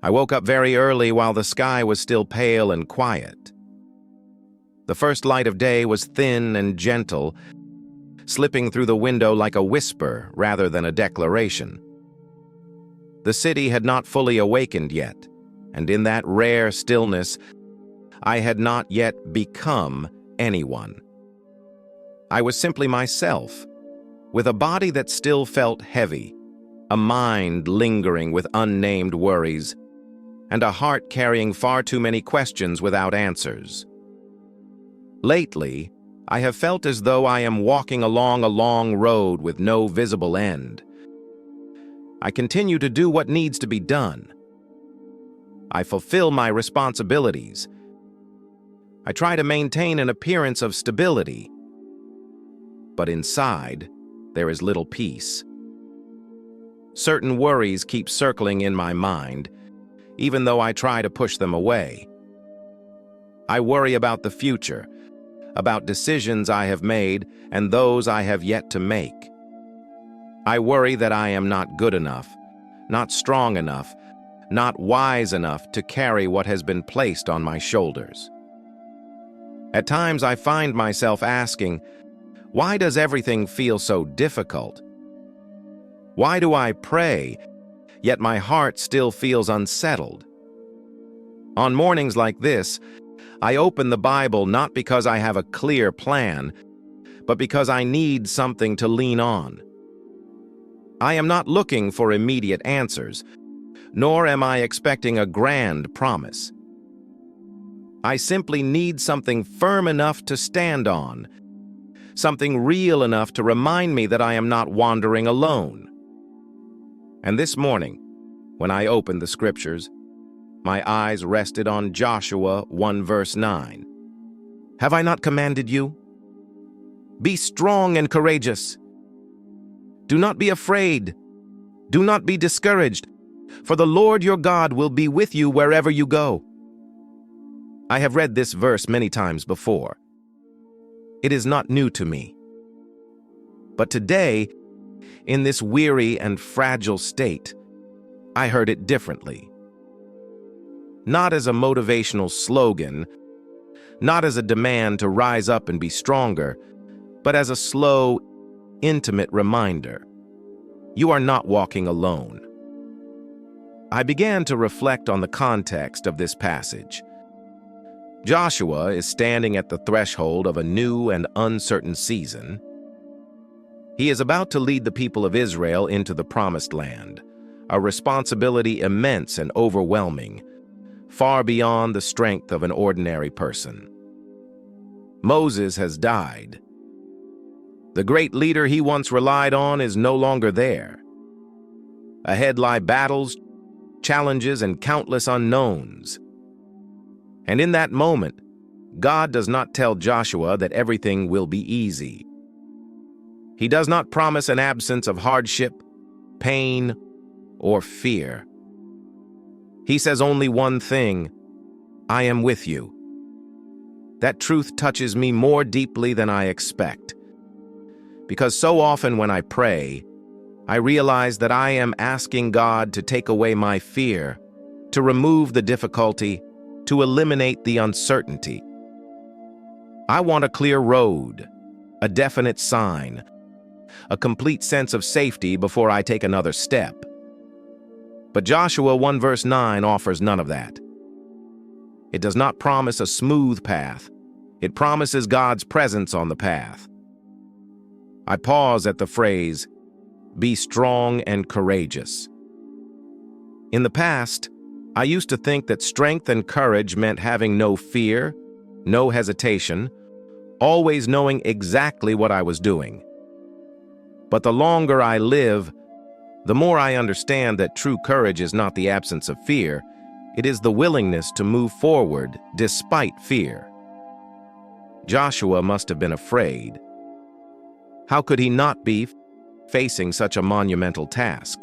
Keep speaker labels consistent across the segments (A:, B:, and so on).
A: I woke up very early while the sky was still pale and quiet. The first light of day was thin and gentle, slipping through the window like a whisper rather than a declaration. The city had not fully awakened yet, and in that rare stillness, I had not yet become anyone. I was simply myself, with a body that still felt heavy, a mind lingering with unnamed worries, and a heart carrying far too many questions without answers. Lately, I have felt as though I am walking along a long road with no visible end. I continue to do what needs to be done. I fulfill my responsibilities. I try to maintain an appearance of stability. But inside, there is little peace. Certain worries keep circling in my mind, even though I try to push them away. I worry about the future, about decisions I have made and those I have yet to make. I worry that I am not good enough, not strong enough, not wise enough to carry what has been placed on my shoulders. At times I find myself asking, why does everything feel so difficult? Why do I pray, yet my heart still feels unsettled? On mornings like this, I open the Bible not because I have a clear plan, but because I need something to lean on. I am not looking for immediate answers, nor am I expecting a grand promise. I simply need something firm enough to stand on, something real enough to remind me that I am not wandering alone. And this morning, when I opened the scriptures, my eyes rested on Joshua 1 verse 9. Have I not commanded you? Be strong and courageous. Do not be afraid. Do not be discouraged, for the Lord your God will be with you wherever you go. I have read this verse many times before. It is not new to me. But today, in this weary and fragile state, I heard it differently. Not as a motivational slogan, not as a demand to rise up and be stronger, but as a slow, intimate reminder. You are not walking alone. I began to reflect on the context of this passage. Joshua is standing at the threshold of a new and uncertain season. He is about to lead the people of Israel into the Promised Land, a responsibility immense and overwhelming, far beyond the strength of an ordinary person. Moses has died. The great leader he once relied on is no longer there. Ahead lie battles, challenges, and countless unknowns. And in that moment, God does not tell Joshua that everything will be easy. He does not promise an absence of hardship, pain, or fear. He says only one thing: I am with you. That truth touches me more deeply than I expect. Because so often when I pray, I realize that I am asking God to take away my fear, to remove the difficulty, to eliminate the uncertainty. I want a clear road, a definite sign, a complete sense of safety before I take another step. But Joshua 1 verse 9 offers none of that. It does not promise a smooth path. It promises God's presence on the path. I pause at the phrase, be strong and courageous. In the past, I used to think that strength and courage meant having no fear, no hesitation, always knowing exactly what I was doing. But the longer I live, the more I understand that true courage is not the absence of fear, it is the willingness to move forward despite fear. Joshua must have been afraid. How could he not be facing such a monumental task?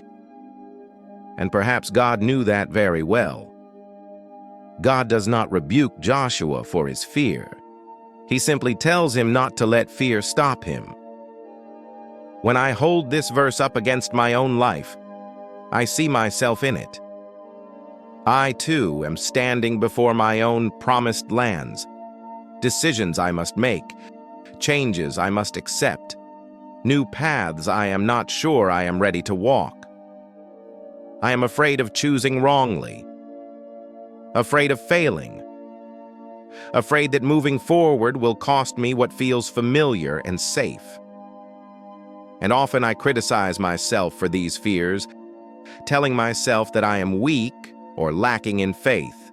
A: And perhaps God knew that very well. God does not rebuke Joshua for his fear. He simply tells him not to let fear stop him. When I hold this verse up against my own life, I see myself in it. I, too, am standing before my own promised lands. Decisions I must make, changes I must accept, new paths I am not sure I am ready to walk. I am afraid of choosing wrongly, afraid of failing, afraid that moving forward will cost me what feels familiar and safe. And often I criticize myself for these fears, telling myself that I am weak or lacking in faith.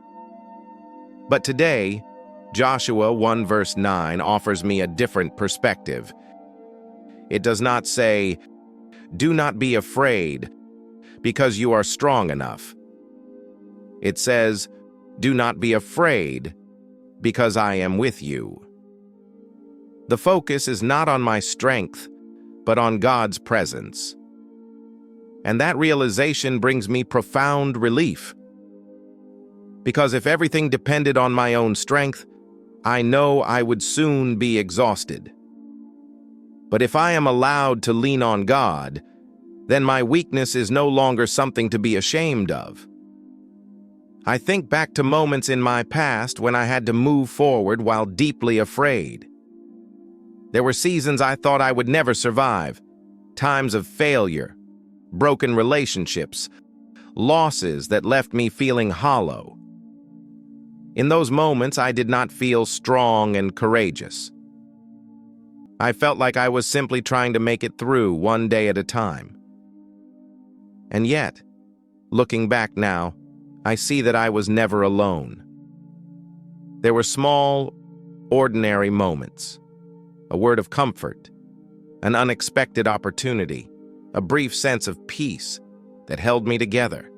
A: But today, Joshua 1 verse 9 offers me a different perspective. It does not say, "Do not be afraid, because you are strong enough." It says, "Do not be afraid, because I am with you." The focus is not on my strength, but on God's presence. And that realization brings me profound relief. Because if everything depended on my own strength, I know I would soon be exhausted. But if I am allowed to lean on God, then my weakness is no longer something to be ashamed of. I think back to moments in my past when I had to move forward while deeply afraid. There were seasons I thought I would never survive, times of failure, broken relationships, losses that left me feeling hollow. In those moments, I did not feel strong and courageous. I felt like I was simply trying to make it through one day at a time. And yet, looking back now, I see that I was never alone. There were small, ordinary moments, a word of comfort, an unexpected opportunity, a brief sense of peace that held me together.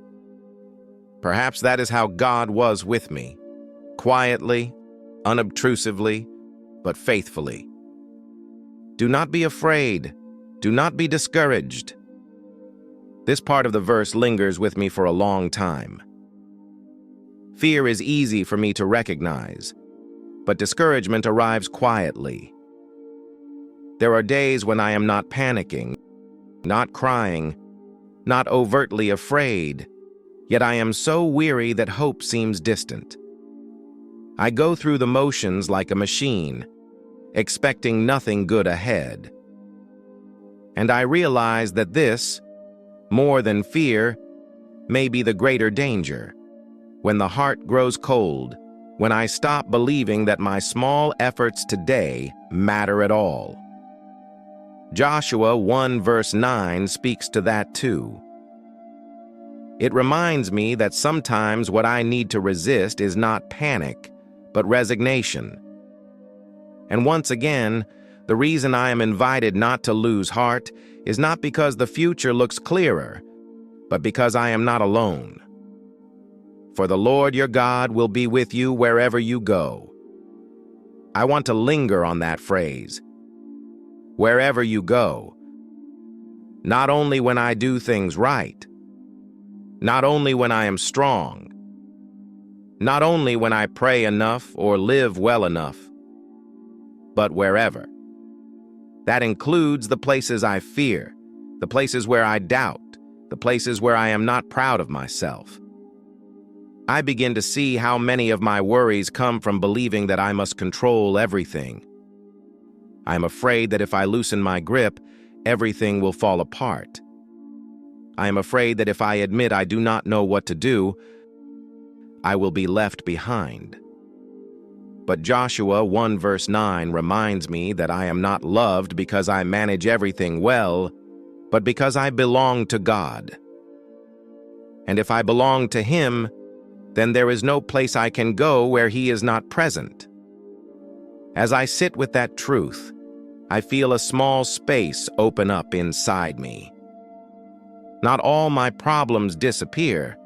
A: Perhaps that is how God was with me, quietly, unobtrusively, but faithfully. Do not be afraid. Do not be discouraged. This part of the verse lingers with me for a long time. Fear is easy for me to recognize, but discouragement arrives quietly. There are days when I am not panicking, not crying, not overtly afraid, yet I am so weary that hope seems distant. I go through the motions like a machine, expecting nothing good ahead. And I realize that this, more than fear, may be the greater danger. When the heart grows cold, when I stop believing that my small efforts today matter at all. Joshua 1 verse 9 speaks to that too. It reminds me that sometimes what I need to resist is not panic, but resignation. And once again, the reason I am invited not to lose heart is not because the future looks clearer, but because I am not alone. For the Lord your God will be with you wherever you go. I want to linger on that phrase. Wherever you go. Not only when I do things right. Not only when I am strong. Not only when I pray enough or live well enough, but wherever. That includes the places I fear, the places where I doubt, the places where I am not proud of myself. I begin to see how many of my worries come from believing that I must control everything. I am afraid that if I loosen my grip, everything will fall apart. I am afraid that if I admit I do not know what to do, I will be left behind. But Joshua 1 verse 9 reminds me that I am not loved because I manage everything well, but because I belong to God. And if I belong to Him, then there is no place I can go where He is not present. As I sit with that truth, I feel a small space open up inside me. Not all my problems disappear,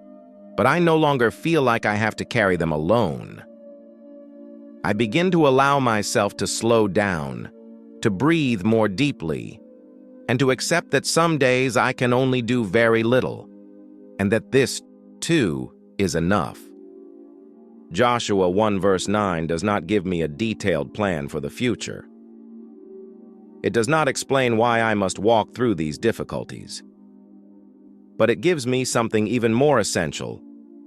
A: but I no longer feel like I have to carry them alone. I begin to allow myself to slow down, to breathe more deeply, and to accept that some days I can only do very little, and that this, too, is enough. Joshua 1 verse 9 does not give me a detailed plan for the future. It does not explain why I must walk through these difficulties. But it gives me something even more essential,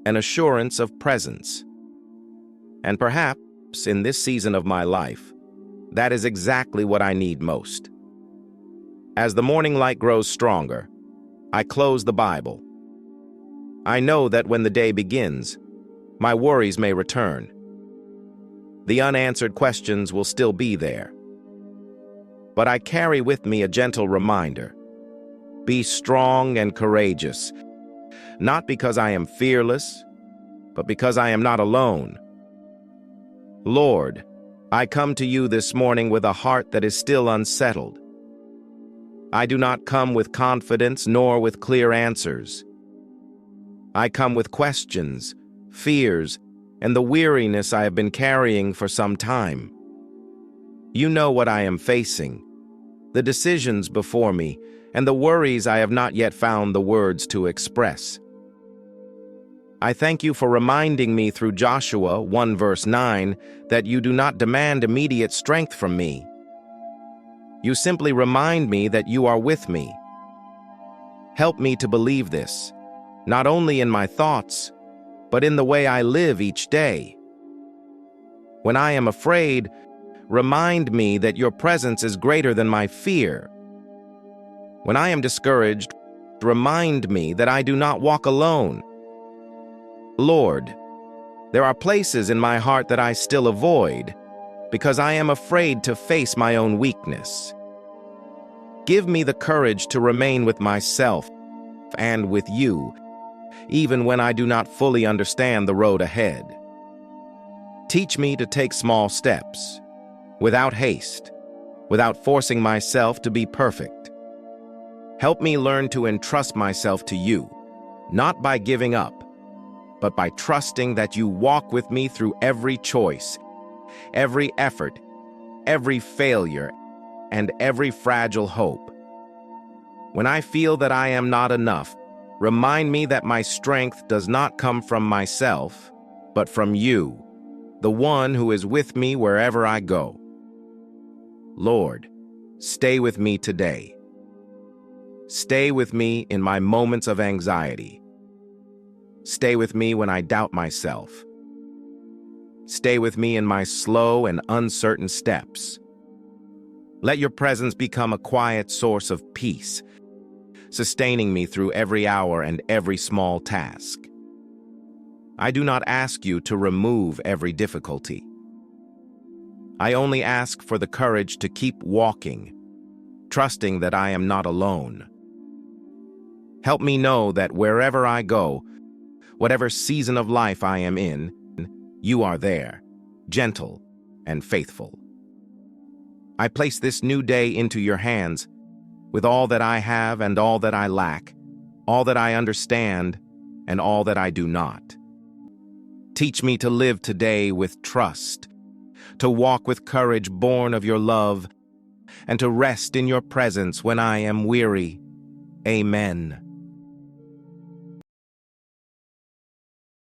A: an assurance of presence. And perhaps, in this season of my life, that is exactly what I need most. As the morning light grows stronger, I close the Bible. I know that when the day begins, my worries may return. The unanswered questions will still be there. But I carry with me a gentle reminder: be strong and courageous, not because I am fearless, but because I am not alone. Lord, I come to you this morning with a heart that is still unsettled. I do not come with confidence nor with clear answers. I come with questions, fears, and the weariness I have been carrying for some time. You know what I am facing, the decisions before me, and the worries I have not yet found the words to express. I thank you for reminding me through Joshua 1 verse 9 that you do not demand immediate strength from me. You simply remind me that you are with me. Help me to believe this, not only in my thoughts, but in the way I live each day. When I am afraid, remind me that your presence is greater than my fear. When I am discouraged, remind me that I do not walk alone. Lord, there are places in my heart that I still avoid because I am afraid to face my own weakness. Give me the courage to remain with myself and with you, even when I do not fully understand the road ahead. Teach me to take small steps, without haste, without forcing myself to be perfect. Help me learn to entrust myself to you, not by giving up, but by trusting that you walk with me through every choice, every effort, every failure, and every fragile hope. When I feel that I am not enough, remind me that my strength does not come from myself, but from you, the one who is with me wherever I go. Lord, stay with me today. Stay with me in my moments of anxiety. Stay with me when I doubt myself. Stay with me in my slow and uncertain steps. Let your presence become a quiet source of peace, sustaining me through every hour and every small task. I do not ask you to remove every difficulty. I only ask for the courage to keep walking, trusting that I am not alone. Help me know that wherever I go, whatever season of life I am in, you are there, gentle and faithful. I place this new day into your hands, with all that I have and all that I lack, all that I understand and all that I do not. Teach me to live today with trust, to walk with courage born of your love, and to rest in your presence when I am weary. Amen.